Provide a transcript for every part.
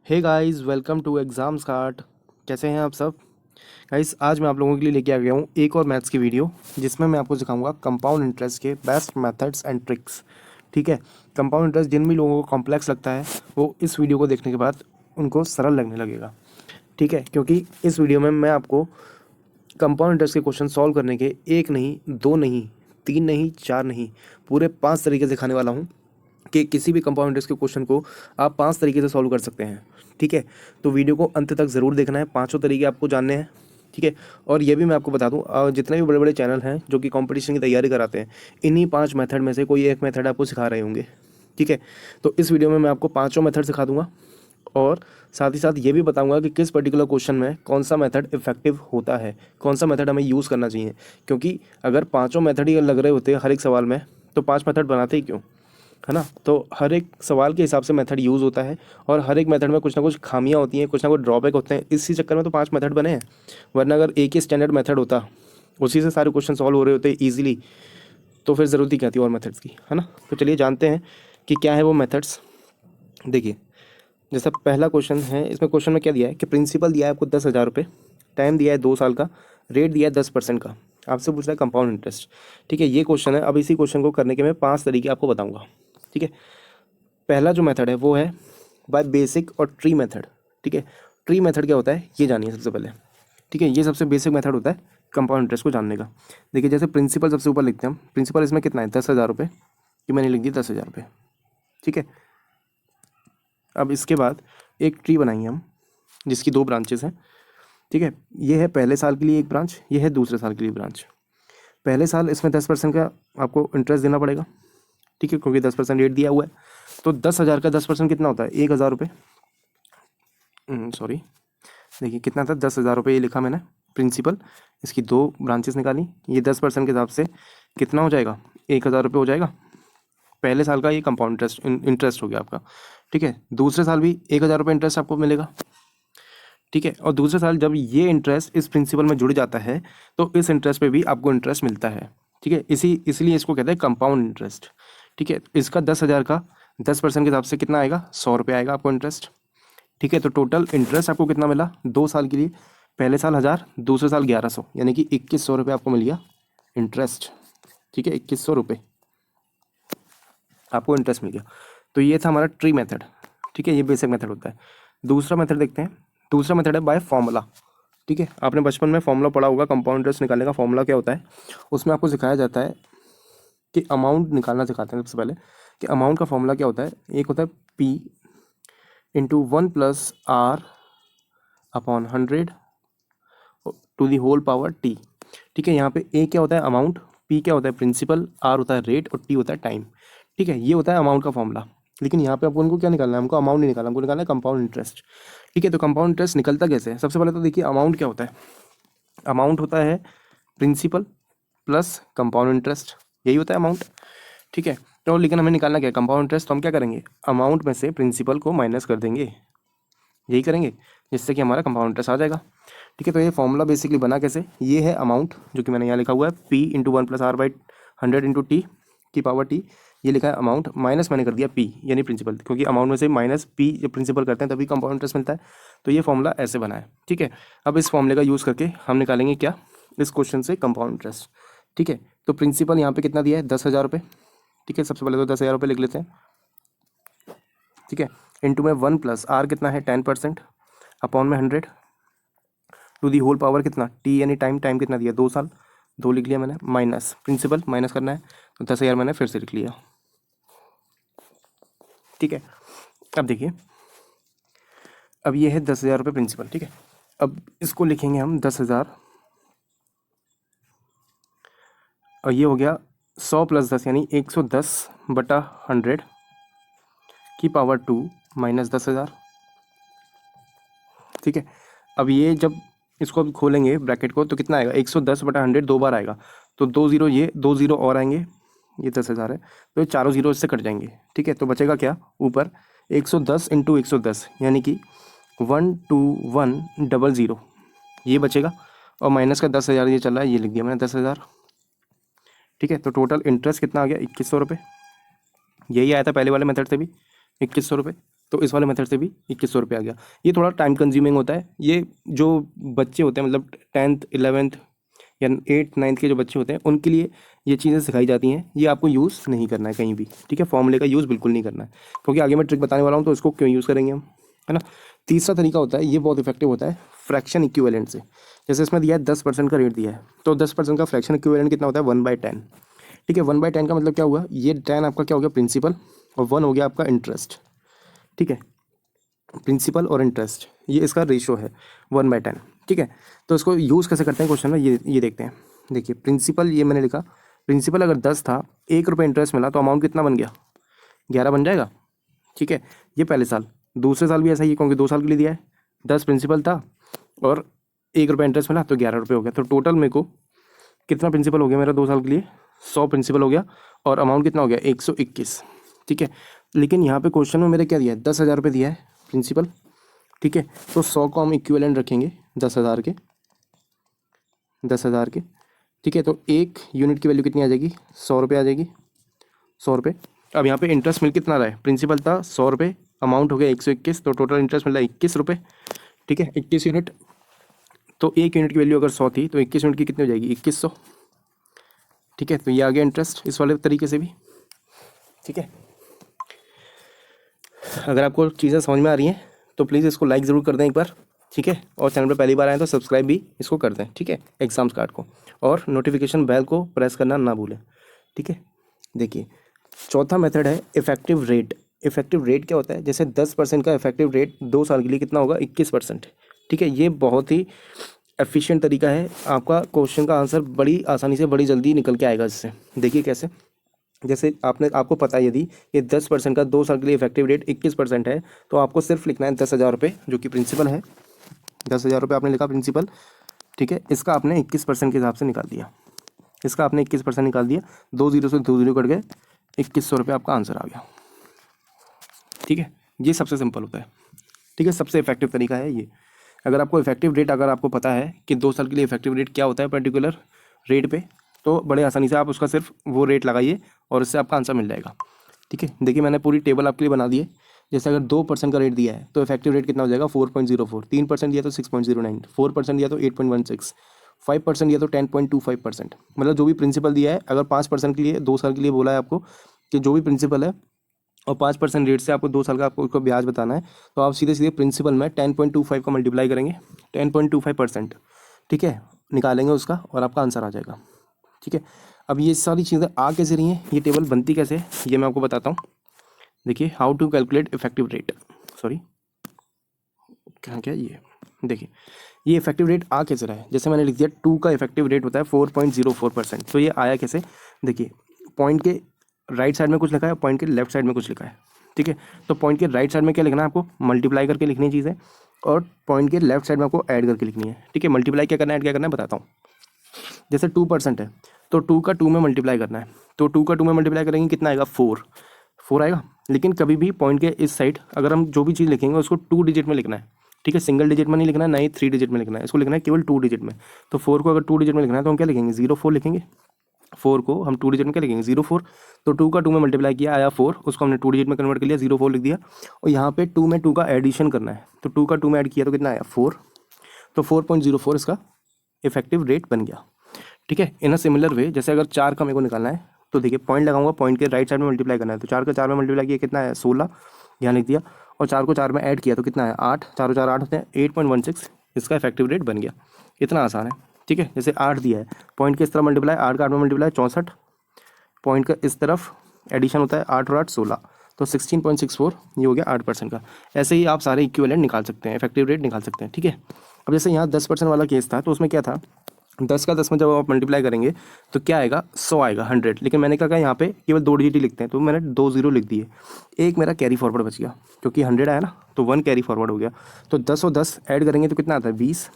Hey guys, welcome to exam start. कैसे हैं आप सब? गाइस, आज मैं आप लोगों के लिए लेके आ गया हूँ एक और मैथ्स की वीडियो, जिसमें मैं आपको सिखाऊंगा कंपाउंड इंटरेस्ट के बेस्ट मेथड्स एंड ट्रिक्स। ठीक है। कंपाउंड इंटरेस्ट जिन भी लोगों को कॉम्प्लेक्स लगता है वो इस वीडियो को देखने के बाद उनको सरल लगने लगेगा। ठीक है, क्योंकि इस वीडियो में मैं आपको कंपाउंड इंटरेस्ट के क्वेश्चन सॉल्व करने के एक नहीं, दो नहीं, तीन नहीं, चार नहीं, पूरे 5 तरीके सिखाने वाला हूँ कि किसी भी कंपाउंड इंटरेस्ट के क्वेश्चन को आप 5 तरीके से सॉल्व कर सकते हैं। ठीक है, तो वीडियो को अंत तक ज़रूर देखना है, पाँचों तरीके आपको जानने हैं। ठीक है, और ये भी मैं आपको बता दूं, जितने भी बड़े बड़े चैनल हैं जो कि कंपटीशन की तैयारी कराते हैं, इन्हीं 5 मेथड में से कोई एक मेथड आपको सिखा रहे होंगे। ठीक है, तो इस वीडियो में मैं आपको पाँचों मेथड सिखा दूंगा और साथ ही साथ ये भी बताऊंगा कि किस पर्टिकुलर क्वेश्चन में कौन सा मेथड इफेक्टिव होता है, कौन सा मेथड हमें यूज़ करना चाहिए। क्योंकि अगर पाँचों मेथड ही लग रहे होते हर एक सवाल में, तो 5 मेथड बनाते ही क्यों, है ना। तो हर एक सवाल के हिसाब से मेथड यूज़ होता है और हर एक मेथड में कुछ ना कुछ खामियां होती हैं, कुछ ना कुछ ड्रॉबैक होते हैं। इसी चक्कर में तो 5 मेथड बने हैं, वरना अगर एक ही स्टैंडर्ड मेथड होता, उसी से सारे क्वेश्चन सॉल्व हो रहे होते ईजिली, तो फिर ज़रूरत ही क्या थी और मेथड्स की, है ना। तो चलिए जानते हैं कि क्या है वो मेथड्स। देखिए, जैसा पहला क्वेश्चन है, इसमें क्वेश्चन में क्या दिया है कि प्रिंसिपल दिया है आपको 10,000 रुपये, टाइम दिया है 2 साल का, रेट दिया है 10% का, आपसे पूछ रहा है कंपाउंड इंटरेस्ट। ठीक है, ये क्वेश्चन है। अब इसी क्वेश्चन को करने के मैं 5 तरीके आपको बताऊंगा। ठीक है, पहला जो मेथड है वो है बाय बेसिक और ट्री मेथड। ठीक है, ट्री मेथड क्या होता है ये जानिए सबसे पहले। ठीक है, ये सबसे बेसिक मेथड होता है कंपाउंड इंटरेस्ट को जानने का। देखिए, जैसे प्रिंसिपल सबसे ऊपर लिखते हैं हम, प्रिंसिपल इसमें कितना है 10,000 रुपये, कि मैंने लिख दिया 10,000 रुपये। ठीक है, अब इसके बाद एक ट्री बनाएंगे हम जिसकी 2 ब्रांचेस हैं। ठीक है, ये है पहले साल के लिए एक ब्रांच, ये है दूसरे साल के लिए ब्रांच। पहले साल इसमें 10% का आपको इंटरेस्ट देना पड़ेगा। ठीक है, क्योंकि 10% रेट दिया हुआ है। तो 10,000 का 10% कितना होता है, 1,000 रुपये। सॉरी, देखिए कितना था, 10,000 रुपये ये लिखा मैंने प्रिंसिपल। इसकी 2 ब्रांचेस निकाली, ये 10% के हिसाब से कितना हो जाएगा, 1,000 रुपये हो जाएगा। पहले साल का ये कंपाउंड इंटरेस्ट इंटरेस्ट हो गया आपका। ठीक है, दूसरे साल भी 1,000 रुपये इंटरेस्ट आपको मिलेगा। ठीक है, और दूसरे साल जब ये इंटरेस्ट इस प्रिंसिपल में जुड़ जाता है, तो इस इंटरेस्ट पे भी आपको इंटरेस्ट मिलता है। ठीक है, इसलिए इसको कहते हैं कंपाउंड इंटरेस्ट। ठीक है, इसका 10,000 का 10% के हिसाब से कितना आएगा, 100 रुपये आएगा आपको इंटरेस्ट। ठीक है, तो टोटल इंटरेस्ट आपको कितना मिला 2 साल के लिए, पहले साल 1,000, दूसरे साल 1,100, यानी कि 2,100 रुपये आपको मिल गया इंटरेस्ट। ठीक है, 2,100 रुपये आपको इंटरेस्ट मिल गया। तो ये था हमारा ट्री मेथड। ठीक है, ये बेसिक मेथड होता है। दूसरा मेथड देखते हैं। दूसरा मेथड है बाय फॉर्मूला। ठीक है, आपने बचपन में फॉर्मूला पढ़ा होगा, कंपाउंड इंटरेस्ट निकालने का फॉर्मूला क्या होता है। उसमें आपको सिखाया जाता है कि अमाउंट निकालना सिखाते हैं सबसे पहले, कि अमाउंट का फॉर्मूला क्या होता है। एक होता है P into 1+r upon 100 to the whole power T. ठीक है, यहाँ पे ए क्या होता है अमाउंट, पी क्या होता है प्रिंसिपल, आर होता है रेट और टी होता है टाइम। ठीक है, ये होता है अमाउंट का फॉर्मूला। लेकिन यहाँ पे आपको उनको क्या निकालना है, हमको अमाउंट नहीं निकालना, हमको निकालना है कंपाउंड इंटरेस्ट। ठीक है, तो कंपाउंड इंटरेस्ट निकलता कैसे है, सबसे पहले तो देखिए अमाउंट क्या होता है। अमाउंट होता है प्रिंसिपल प्लस कंपाउंड इंटरेस्ट, यही होता है अमाउंट। ठीक है, तो लेकिन हमें निकालना क्या है कंपाउंड इंटरेस्ट, तो हम क्या करेंगे, अमाउंट में से प्रिंसिपल को माइनस कर देंगे, यही करेंगे, जिससे कि हमारा कंपाउंड इंटरेस्ट आ जाएगा। ठीक है, तो ये फॉर्मूला बेसिकली बना कैसे, ये है अमाउंट जो कि मैंने यहाँ लिखा हुआ है, P into 1+r/100 into T की पावर टी, ये लिखा है अमाउंट, माइनस मैंने कर दिया पी यानी प्रिंसिपल, क्योंकि अमाउंट में से माइनस पी जब प्रिंसिपल करते हैं तभी कंपाउंड इंटरेस्ट मिलता है। तो ये फॉर्मूला ऐसे बना है। ठीक है, अब इस फॉर्मूले का यूज़ करके हम निकालेंगे क्या, इस क्वेश्चन से कंपाउंड इंटरेस्ट। ठीक है, तो प्रिंसिपल यहाँ पे कितना दिया है 10,000 रुपये। ठीक है, सबसे पहले तो 10,000 रुपये लिख लेते हैं। ठीक है, इंटू में 1+r कितना है 10%, अपॉन में 100 टू दी होल पावर कितना टी यानी टाइम, टाइम कितना दिया 2 साल, 2 लिख लिया मैंने, माइनस प्रिंसिपल माइनस करना है, तो 10,000 मैंने फिर से लिख लिया। ठीक है, अब देखिए, अब ये है 10,000 रुपये प्रिंसिपल। ठीक है, अब इसको लिखेंगे हम 10,000 और ये हो गया 100+10 यानी 110/100 की पावर 2 माइनस 10,000। ठीक है, अब ये जब इसको अब खोलेंगे ब्रैकेट को तो कितना आएगा, 110/100 2 बार आएगा, तो 2 ज़ीरो, ये 2 ज़ीरो और आएंगे, ये 10,000 है, तो ये चारों ज़ीरो इससे कट जाएंगे। ठीक है, तो बचेगा क्या ऊपर 110 इंटू 110 यानी कि 12100, ये बचेगा, और माइनस का 10,000 ये चल रहा है, ये लिख दिया मैंने 10,000। ठीक है, तो टोटल इंटरेस्ट कितना आ गया 2,100 रुपये, यही आया था पहले वाले मेथड से भी 2,100 रुपये। तो इस वाले मेथड से भी 2100 रुपये आ गया। ये थोड़ा टाइम कंज्यूमिंग होता है। ये जो बच्चे होते हैं मतलब 10th 11th या 8th 9th के जो बच्चे होते हैं उनके लिए ये चीज़ें सिखाई जाती हैं। ये आपको यूज़ नहीं करना है कहीं भी, ठीक है। फॉर्मूले का यूज़ बिल्कुल नहीं करना है, क्योंकि आगे मैं ट्रिक बताने वाला हूँ तो इसको क्यों यूज़ करेंगे हम, है ना। तीसरा तरीका होता है, ये बहुत इफेक्टिव होता है, फ्रैक्शन इक्विवेलेंट से। जैसे इसमें दिया है 10% का रेट दिया है, तो 10% का फ्रैक्शन इक्विवेलेंट कितना होता है 1/10, ठीक है। 1/10 का मतलब क्या हुआ, ये 10 आपका क्या हो गया प्रिंसिपल और 1 हो गया आपका इंटरेस्ट, ठीक है। प्रिंसिपल और इंटरेस्ट ये इसका रेशो है 1/10, ठीक है। तो इसको यूज़ कैसे करते हैं क्वेश्चन में, ये देखते हैं। देखिए प्रिंसिपल ये मैंने लिखा, प्रिंसिपल अगर 10 था, 1 रुपये इंटरेस्ट मिला तो अमाउंट कितना बन गया 11 बन जाएगा, ठीक है। ये पहले साल, दूसरे साल भी ऐसा ही है क्योंकि 2 साल के लिए दिया है। 10 प्रिंसिपल था और 1 रुपये इंटरेस्ट मिला तो 11 रुपये हो गया। तो टोटल मेरे को कितना प्रिंसिपल हो गया मेरा 2 साल के लिए, 100 प्रिंसिपल हो गया और अमाउंट कितना हो गया 121, ठीक है। लेकिन यहाँ पे क्वेश्चन में मेरे क्या दिया है 10,000 रुपये दिया है प्रिंसिपल, ठीक है। तो 100 को हम इक्विवेलेंट रखेंगे 10,000 के, 10,000 के, ठीक है। तो एक यूनिट की वैल्यू कितनी आ जाएगी 100 रुपये आ जाएगी, 100 रुपये। अब यहाँ पे इंटरेस्ट मिल कितना रहा है, प्रिंसिपल था 100 रुपये, अमाउंट हो गया 121, तो टोटल इंटरेस्ट मिल रहा है 21 रुपये, ठीक है। 21 यूनिट, तो एक यूनिट की वैल्यू अगर 100 थी तो 21 यूनिट की कितनी हो जाएगी 2100, ठीक है। तो ये आ गया इंटरेस्ट इस वाले तरीके से भी, ठीक है। अगर आपको चीज़ें समझ में आ रही हैं तो प्लीज़ इसको लाइक ज़रूर कर दें एक बार, ठीक है। और चैनल पर पहली बार आए तो सब्सक्राइब भी इसको कर दें, ठीक है, एग्जाम्स कार्ड को, और नोटिफिकेशन बेल को प्रेस करना ना भूलें, ठीक है। देखिए चौथा मेथड है इफेक्टिव रेट। इफेक्टिव रेट क्या होता है, जैसे 10% का इफेक्टिव रेट 2 साल के लिए कितना होगा 21%, ठीक है। ये बहुत ही एफिशिएंट तरीका है, आपका क्वेश्चन का आंसर बड़ी आसानी से बड़ी जल्दी निकल के आएगा इससे। देखिए कैसे, जैसे आपको पता है यदि ये 10% का 2 साल के लिए इफेक्टिव रेट 21% है, तो आपको सिर्फ लिखना है 10,000 रुपये जो कि प्रिंसिपल है, 10,000 रुपये आपने लिखा प्रिंसिपल, ठीक है। इसका आपने 21% के हिसाब से निकाल दिया, इसका आपने 21% निकाल दिया, 2 जीरो से 2 जीरो कट गए, 2100 रुपये आपका आंसर आ गया, ठीक है। ये सबसे सिंपल होता है, ठीक है, सबसे इफेक्टिव तरीका है ये। अगर आपको इफेक्टिव रेट, अगर आपको पता है कि 2 साल के लिए इफेक्टिव रेट क्या होता है पर्टिकुलर रेट पे, तो बड़े आसानी से आप उसका सिर्फ वो रेट लगाइए और इससे आपका आंसर मिल जाएगा, ठीक है। देखिए मैंने पूरी टेबल आपके लिए बना दी है। जैसे अगर 2% का रेट दिया है तो इफेक्टिव रेट कितना हो जाएगा 4.04, 3% दिया तो 6.09, 4% दिया तो 8.16, 5% दिया तो 10.25%। मतलब जो भी प्रिंसिपल दिया है, अगर 5% के लिए 2 साल के लिए बोला है आपको कि जो भी प्रिंसिपल है और 5% रेट से आपको 2 साल का आपको उसको ब्याज बताना है, तो आप सीधे सीधे प्रिंसिपल में 10.25 का मल्टीप्लाई करेंगे, 10.25%, ठीक है, निकालेंगे उसका और आपका आंसर आ जाएगा, ठीक है। अब ये सारी चीज़ें आ कैसे रही हैं, ये टेबल बनती कैसे है, ये मैं आपको बताता हूँ। देखिए how to calculate effective rate, sorry क्या ये, देखिए ये इफेक्टिव रेट आ कैसे रहा है। जैसे मैंने लिख दिया 2 का इफेक्टिव रेट होता है 4.04%, तो ये आया कैसे, देखिए पॉइंट के राइट साइड में कुछ लिखा है, पॉइंट के लेफ्ट साइड में कुछ लिखा है, ठीक है। तो पॉइंट के राइट साइड में क्या लिखना है आपको, मल्टीप्लाई करके लिखनी चीज़ है, और पॉइंट के लेफ्ट साइड में आपको ऐड करके लिखनी है, ठीक है। मल्टीप्लाई क्या करना है, ऐड क्या करना है बताता हूँ। जैसे 2% है तो 2 का 2 में मल्टीप्लाई करना है, तो 2 का 2 में मल्टीप्लाई करेंगे कितना आएगा 4 आएगा। लेकिन कभी भी पॉइंट के इस साइड अगर हम जो भी चीज़ लिखेंगे उसको 2 डिजिट में लिखना है, ठीक है, सिंगल डिजिट में नहीं लिखना है, ना ही 3 डिजिट में लिखना है, इसको लिखना है केवल 2 डिजिट में। तो 4 को अगर 2 डिजिट में लिखना है तो हम क्या लिखेंगे 04 लिखेंगे, 4 को हम 2 डिजिट में क्या लिखेंगे 04। तो 2 का 2 में मल्टीप्लाई किया आया 4, उसको हमने 2 डिजिट में कन्वर्ट कर लिया 04 लिख दिया, और यहाँ पे 2 में 2 का एडिशन करना है, तो 2 का 2 में ऐड किया तो कितना आया 4, तो 4.04 इसका इफेक्टिव रेट बन गया, ठीक है। इन अ सिमिलर वे, जैसे अगर 4 का मेरे को निकालना है तो देखिए पॉइंट लगाऊंगा, पॉइंट के राइट साइड में मल्टीप्लाई करना है, तो 4 का 4 में मल्टीप्लाई किया कितना है 16, यहाँ लिख दिया, और 4 को 4 में ऐड किया तो कितना है 8, 4 4 8 होते हैं 8.16, इसका इफेक्टिव रेट बन गया। इतना आसान है, ठीक है। जैसे 8 दिया है, पॉइंट के इस तरफ मल्टीप्लाई, 8 का 8 में मल्टीप्लाई 64, पॉइंट का इस तरफ एडिशन होता है 8 और 8 16, तो 16.64 ये हो गया 8% का। ऐसे ही आप सारे इक्विवेलेंट निकाल सकते हैं, इफेक्टिव रेट निकाल सकते हैं, ठीक है। अब जैसे यहाँ 10% वाला केस था तो उसमें क्या था, 10 का 10 में जब आप मल्टीप्लाई करेंगे तो क्या आएगा 100 आएगा 100, लेकिन मैंने क्या कहा यहाँ पे केवल 2 डिजिट ही लिखते हैं, तो मैंने 2 जीरो लिख दिए, एक मेरा कैरी फॉरवर्ड बच गया क्योंकि 100 आया ना, तो 1 कैरी फॉरवर्ड हो गया। तो 10 और 10 ऐड करेंगे तो कितना आता है 20,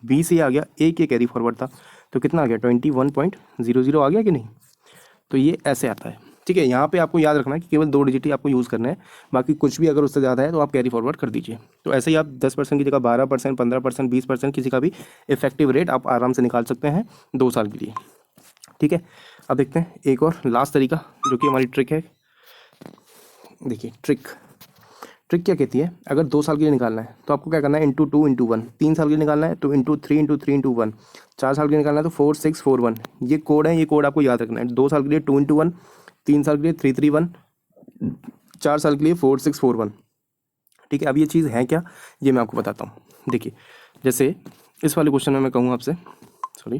20 ही आ गया, एक ये कैरी फॉरवर्ड था, तो कितना आ गया 21.00 आ गया कि नहीं। तो ये ऐसे आता है, ठीक है। यहाँ पे आपको याद रखना है कि केवल 2 डिजिट ही आपको यूज़ करना है, बाकी कुछ भी अगर उससे ज़्यादा है तो आप कैरी फॉरवर्ड कर दीजिए। तो ऐसे ही आप 10% की जगह 12%, 15%, 20% किसी का भी इफेक्टिव रेट आप आराम से निकाल सकते हैं 2 साल के लिए, ठीक है। अब देखते हैं एक और लास्ट तरीका जो कि हमारी ट्रिक है। देखिए ट्रिक ट्रिक क्या कहती है, अगर 2 साल के लिए निकालना है तो आपको क्या करना है, ×2 × 1, 3 साल के लिए निकालना है तो ×3 × 3 × 1, 4 साल के लिए निकालना है तो 4 6 4 1। ये कोड है, ये कोड आपको याद रखना है। 2 साल के लिए 2 × 1, 3 साल के लिए 3 3 1, 4 साल के लिए 4 6 4 1। ठीक है, अब ये चीज़ है क्या, ये मैं आपको बताता हूँ। देखिए जैसे इस वाले क्वेश्चन में मैं कहूँ आपसे, सॉरी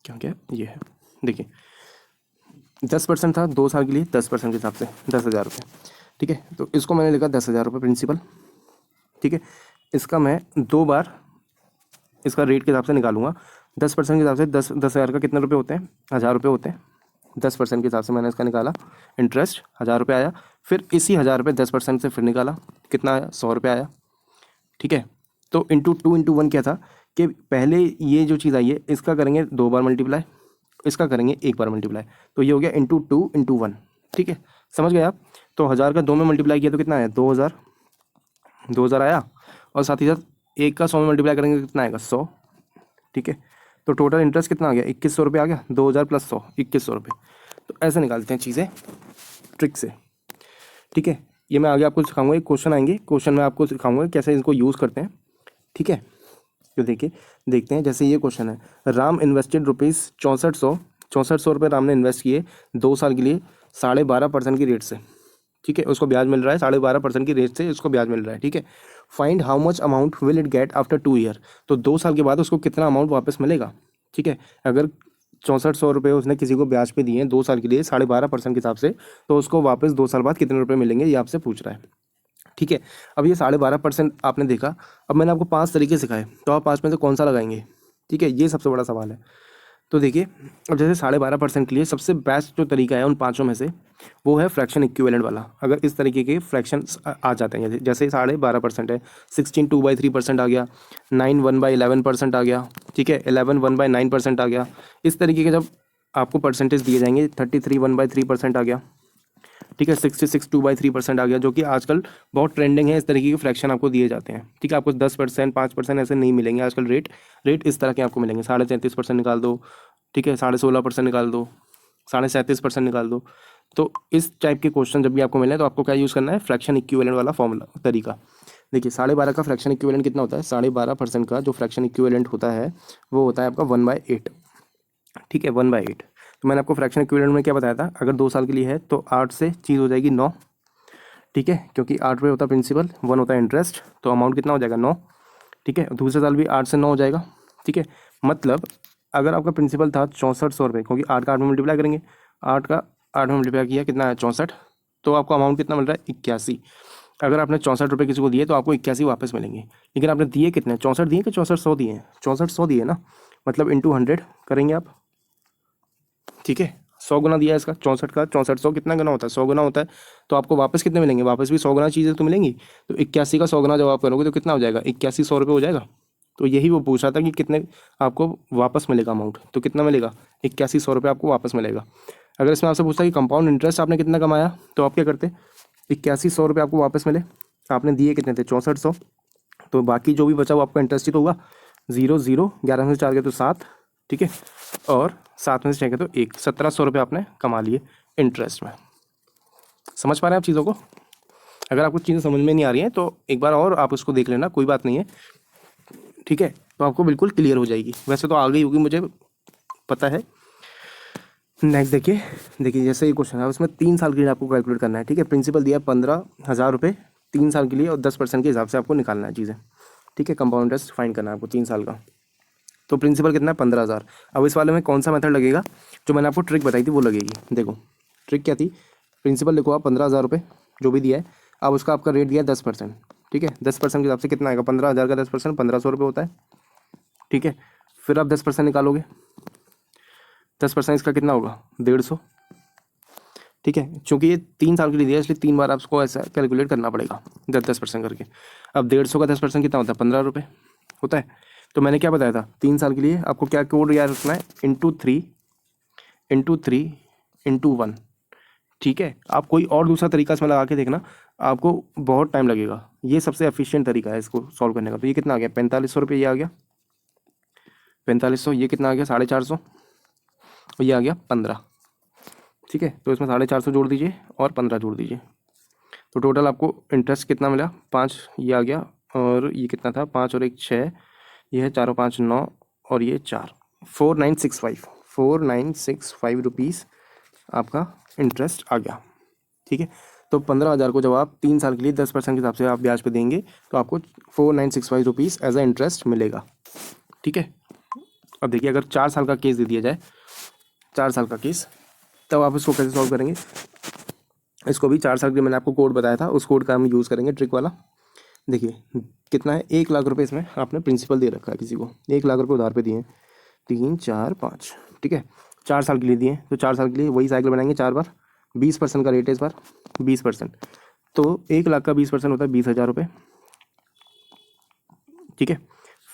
क्या क्या ये है, देखिए 10% था 2 साल के लिए, 10% के हिसाब से 10,000 रुपये। ठीक है, तो इसको मैंने लिखा 10,000 रुपये प्रिंसिपल। ठीक है, इसका मैं 2 बार इसका रेट के हिसाब से निकालूंगा। 10% के हिसाब से 10,000 का कितने रुपये होते हैं, 1,000 रुपये होते हैं। 10% के हिसाब से मैंने इसका निकाला, इंटरेस्ट 1,000 रुपये आया। फिर इसी 1,000 रुपये 10% से फिर निकाला, कितना आया, 100 रुपये आया। ठीक है, तो ×2 × 1 क्या था कि पहले ये जो चीज़ आई है इसका करेंगे 2 बार मल्टीप्लाई, इसका करेंगे 1 बार मल्टीप्लाई, तो ये हो गया ×2 × 1। ठीक है, समझ गए आप। तो 1,000 का 2 में मल्टीप्लाई किया तो कितना आया, 2,000, 2,000 आया। और साथ ही साथ 1 का 100 में मल्टीप्लाई करेंगे तो कितना आएगा, 100। ठीक है, तो टोटल इंटरेस्ट कितना आ गया, 2,100 रुपये आ गया। 2,000 + 100, 2,100 रुपये। तो ऐसे निकालते हैं चीज़ें ट्रिक से। ठीक है, ये मैं आगे आपको सिखाऊंगा, एक क्वेश्चन आएंगे, क्वेश्चन में आपको सिखाऊंगा कैसे इनको यूज़ करते हैं। ठीक है, तो देखिए देखते हैं, जैसे ये क्वेश्चन है, राम इन्वेस्टेड ₹6400 रुपये राम ने इन्वेस्ट किए 2 साल के लिए 12.5% की रेट से। ठीक है, उसको ब्याज मिल रहा है 12.5% की रेट से, उसको ब्याज मिल रहा है। ठीक है, find how much amount will it get after 2 year. तो 2 साल के बाद उसको कितना अमाउंट वापस मिलेगा। ठीक है, अगर 6400 रुपये उसने किसी को ब्याज पे दिए हैं 2 साल के लिए 12.5% के हिसाब से, तो उसको वापस 2 साल बाद कितने रुपये मिलेंगे, ये आपसे पूछ रहा है। ठीक है, अब ये 12.5% आपने देखा। अब मैंने आपको 5 तरीके सिखाए, तो आप 5 में से कौन सा लगाएंगे। ठीक है, ये सबसे बड़ा सवाल है। तो देखिए, अब जैसे 12.5% के लिए सबसे बेस्ट जो तरीका है उन 5 में से, वो है फ्रैक्शन इक्विवेलेंट वाला। अगर इस तरीके के फ्रैक्शंस आ जाते हैं, जैसे 12.5% है, 16 2/3% आ गया, 9 1/11% आ गया। ठीक है, 11 1/9% आ गया। इस तरीके के जब आपको परसेंटेज दिए जाएंगे, 33 1/3% आ गया। ठीक है, 66 2/3% आ गया, जो कि आजकल बहुत ट्रेंडिंग है। इस तरीके के फ्रैक्शन आपको दिए जाते हैं। ठीक है, आपको 10% 5% ऐसे नहीं मिलेंगे आजकल। रेट इस तरह के आपको मिलेंगे, 33.5% निकाल दो। ठीक है, 16.5% निकाल दो, 37.5% निकाल दो। तो इस टाइप के क्वेश्चन जब भी आपको मिले तो आपको क्या यूज़ करना है, फ्रैक्शन इक्विवेलेंट वाला फॉर्मूला तरीका। देखिए 12.5 का फ्रैक्शन इक्विवेलेंट कितना होता है, 12.5% का जो फ्रैक्शन इक्विवेलेंट होता है वो होता है आपका 1/8। ठीक है, 1/8। तो मैंने आपको फ्रैक्शन इक्विवेलेंट में क्या बताया था, अगर 2 साल के लिए है तो 8 से चीज़ हो जाएगी 9। ठीक है, क्योंकि 8 रुपये होता है प्रिंसिपल, 1 होता है इंटरेस्ट, तो अमाउंट कितना हो जाएगा, 9। ठीक है, दूसरे साल भी 8 से 9 हो जाएगा। ठीक है, मतलब अगर आपका प्रिंसिपल था 6400 रुपये, क्योंकि 8 का 8 में मल्टीप्लाई करेंगे, 8 का 8 में मल्टीप्लाई किया कितना है, 64, तो आपको अमाउंट कितना मिल रहा है, 81। अगर आपने 64 रुपये किसी को दिए तो आपको 81 वापस मिलेंगे। लेकिन आपने दिए कितने, 64 दिए कि 6400 दिए हैं, 6400 दिए ना, मतलब ×100 करेंगे आप। ठीक है, 100 गुना दिया है इसका, 64 का 6400 कितना गुना होता है, 100 गुना होता है। तो आपको वापस कितने मिलेंगे, वापस भी 100 गुना चीज़ें तो मिलेंगी। तो 81 का 100 गुना जब आप करोगे तो कितना हो जाएगा, 81 रुपये हो जाएगा। तो यही वो पूछ रहा था कि कितने आपको वापस मिलेगा अमाउंट, तो कितना मिलेगा, 81 रुपये आपको वापस मिलेगा। अगर इसमें आपसे पूछता है कि कंपाउंड इंटरेस्ट आपने कितना कमाया, तो आप क्या करते, 81 रुपये आपको वापस मिले, आपने दिए कितने थे, 6400, तो बाकी जो भी बचा वो आपका इंटरेस्ट ही तो होगा। 0 0, 11 में से 4 गए तो 7। ठीक है, और 7 में से 6 गए तो 1, 1700 रुपये आपने कमा लिए इंटरेस्ट में। समझ पा रहे हैं आप चीज़ों को। अगर आपको चीज़ें समझ में नहीं आ रही हैं तो एक बार और आप उसको देख लेना, कोई बात नहीं है। ठीक है, तो आपको बिल्कुल क्लियर हो जाएगी। वैसे तो आ गई होगी, मुझे पता है। नेक्स्ट देखिए, जैसे ये क्वेश्चन है उसमें 3 साल के लिए आपको कैलकुलेट करना है। ठीक है, प्रिंसिपल दिया 15,000 रुपये 3 साल के लिए, और 10% के हिसाब से आपको निकालना है चीज़ें। ठीक है, कंपाउंड इंटरेस्ट फाइंड करना है आपको 3 साल का। तो प्रिंसिपल कितना है, 15,000। अब इस वाले में कौन सा मेथड लगेगा, जो मैंने आपको ट्रिक बताई थी वो लगेगी। देखो ट्रिक क्या थी, प्रिंसिपल लिखो आप 15,000 रुपये जो भी दिया है। अब उसका आपका रेट दिया है 10%। ठीक है, 10% के हिसाब से कितना आएगा, 15,000 का 10% 1500 रुपये होता है। ठीक है, फिर आप 10% निकालोगे, 10% इसका कितना होगा, 150। ठीक है, चूँकि ये 3 साल के लिए दिया इसलिए 3 बार आपको ऐसा कैलकुलेट करना पड़ेगा 10% करके। अब 150 का 10% कितना होता है, 15 रुपये होता है। तो मैंने क्या बताया था, 3 साल के लिए आपको क्या कोड याद रखना है, ×3 × 1। ठीक है, आप कोई और दूसरा तरीका इसमें लगा के देखना, आपको बहुत टाइम लगेगा। ये सबसे एफिशिएंट तरीका है इसको सॉल्व करने का। तो ये कितना आ गया, 4500 रुपये, ये आ गया 4500, ये कितना आ गया 450, और ये आ गया 15। ठीक है, तो इसमें 450 जोड़ दीजिए और 15 जोड़ दीजिए, तो टोटल आपको इंटरेस्ट कितना मिला, 5 ये आ गया, और ये कितना था, 5 और 1 6, ये है 4 और 5 9, और ये 4, 4965 रुपीज़ आपका इंटरेस्ट आ गया। ठीक है, तो 15,000 को जब आप 3 साल के लिए 10% के हिसाब से आप ब्याज पे देंगे तो आपको 4965 रुपीज़ एज अ इंटरेस्ट मिलेगा। ठीक है, अब देखिए अगर 4 साल का केस दे दिया जाए, 4 साल का केस, तब आप इसको कैसे सॉल्व करेंगे। इसको भी 4 साल के लिए मैंने आपको कोड बताया था, उस कोड का हम यूज़ करेंगे, ट्रिक वाला। देखिए कितना है, 1 लाख रुपए इसमें आपने प्रिंसिपल दे रखा है, किसी को 1 लाख रुपए उधार पे दिए हैं, 3 4 5, ठीक है, 4 साल के लिए दिए, तो 4 साल के लिए वही साइकिल बनाएंगे 4 बार, 20% का रेट है इस बार, 20%, तो 1 लाख का 20% होता है 20,000 रुपये। ठीक है,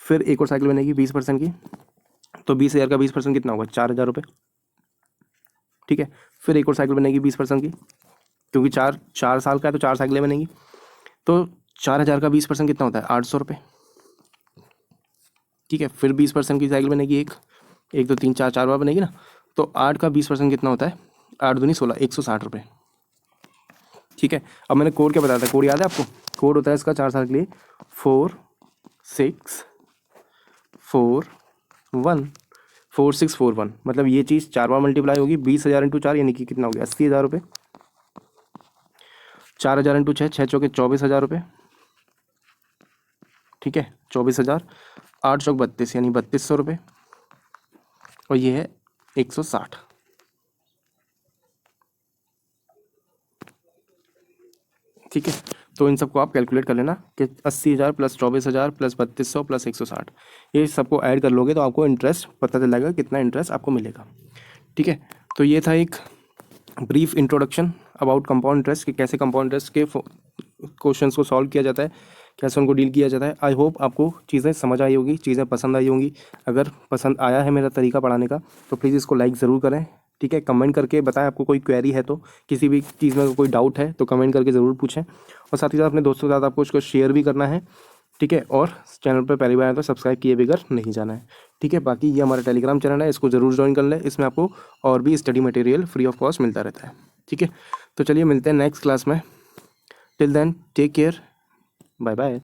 फिर एक और साइकिल बनेगी 20% की, तो 20,000 का 20% कितना होगा, 4,000 रुपये। ठीक है, फिर एक और साइकिल बनेगी 20% की, क्योंकि 4 साल का है तो 4 साइकिलें बनेगी, तो 4,000 का 20% कितना होता है, 800 रुपये। ठीक है, फिर 20% की साइकिल बनेगी, एक तो 3 4 4 बार बनेगी ना, तो 8 का 20% कितना होता है, 8 दूनी 16, 160 रुपये। ठीक है, अब मैंने कोड क्या बताया था, कोड याद है आपको, कोड होता है इसका 4 साल के लिए 4641, मतलब ये चीज़ 4 बार मल्टीप्लाई होगी, 20,000 इंटू 4 यानी कि कितना हो गया, 80,000 रुपये, 4,000 इंटू 6, 6 चौके 24,000 रुपये। ठीक है, 24,000, 8 चौक 32 यानी 3200 रुपये, और ये है 160। ठीक है, तो इन सबको आप कैलकुलेट कर लेना कि 80,000 प्लस 24,000 प्लस 3200 प्लस 160, ये सबको ऐड कर लोगे तो आपको इंटरेस्ट पता चल जाएगा कितना इंटरेस्ट आपको मिलेगा। ठीक है, तो ये था एक brief introduction about compound interest कि कैसे कंपाउंड इंटरेस्ट के क्वेश्चंस को सॉल्व किया जाता है, कैसे उनको डील किया जाता है। आई होप आपको चीज़ें समझ आई होगी, चीज़ें पसंद आई होंगी। अगर पसंद आया है मेरा तरीका पढ़ाने का तो प्लीज़ इसको लाइक ज़रूर करें। ठीक है, कमेंट करके बताएं आपको कोई क्वेरी है, तो किसी भी चीज़ में कोई डाउट है तो कमेंट करके ज़रूर पूछें, और साथ ही साथ अपने दोस्तों के साथ आपको उसको शेयर भी करना है। ठीक है, और चैनल पर पहली बार आए तो सब्सक्राइब किए बगैर नहीं जाना है। ठीक है, बाकी ये हमारा टेलीग्राम चैनल है, इसको ज़रूर ज्वाइन कर लें, इसमें आपको और भी study material free of cost मिलता रहता है। ठीक है, तो चलिए मिलते हैं नेक्स्ट क्लास में, till then take care, bye bye.